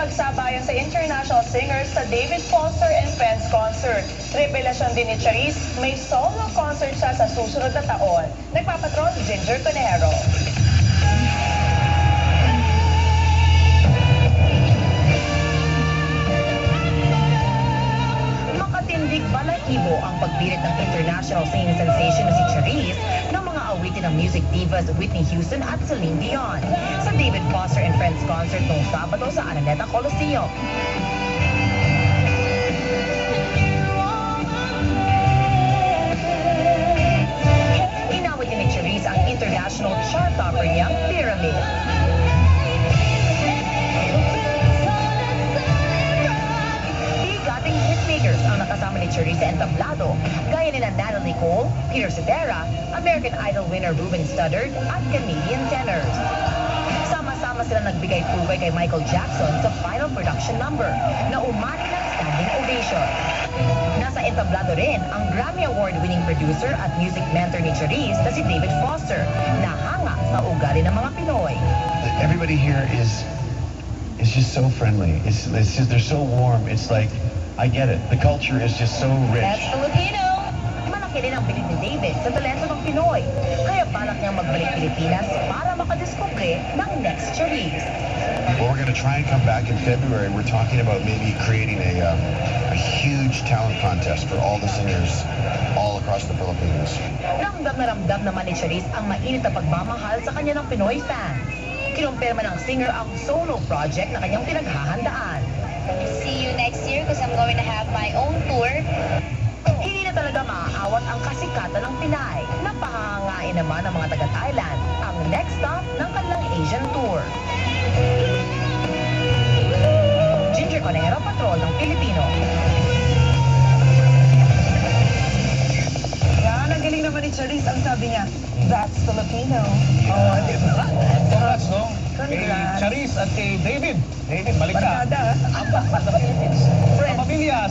pagsabayan sa international singers sa David Foster and Friends concert. Revelasyon din ni Charisse, may solo concert siya sa susunod na taon. Nagpapatrol, Ginger Conejero. Makatindig balahibo ang pagpilit ng international singing sensation na si Charisse ng mga awitin ng music divas Whitney Houston at Celine Dion sa David Foster and Friends concert noong Sabado sa Araneta Coliseum. Inawit ni Charisse ang international chart topper niyang Pyramid. Bigating hitmakers ang nakasama ni Charisse sa entablado, gaya nila Natalie Cole, Peter Cetera, American Idol winner Ruben Studdard at Canadian tenors. Sama-sama sila nagbigay pugay kay Michael Jackson sa final production number na umani ng standing ovation. Nasa entablado rin ang Grammy Award-winning producer at music mentor ni Charisse na si David Foster, na hanga sa ugali ng mga Pinoy. Everybody here is just so friendly. It's just, they're so warm. It's like, I get it. The culture is just so rich. That's Filipino! Malaki rin ang bilib ni David sa talento ng Pinoy, kaya balak niyang magbalik Pilipinas para makadiskubre ng next Charisse. Well, we're going to try and come back in February. We're talking about maybe creating a huge talent contest for all the singers all across the Philippines. Ramdam na ramdam naman ni Charisse ang mainit na pagmamahal sa kanya ng Pinoy fans. Kinumpirma ng singer ang solo project na kanyang pinaghahandaan. See you next year because I'm going to have my own tour. Hindi na talaga maaawat ang kasikatan ng Pinay. Napahangain naman ng mga taga-Thailand ang next stop ng kanilang Asian tour. Ginger Conejero, Patrol ng Pilipino. Yan, ang galing naman ni Charisse. Ang sabi niya, that's Filipino. Oh, diba? Congrats, no? Kay Congrats. Charisse at kay David. David, balik ka. Barkada. Ang Philippines. Sa pamilya.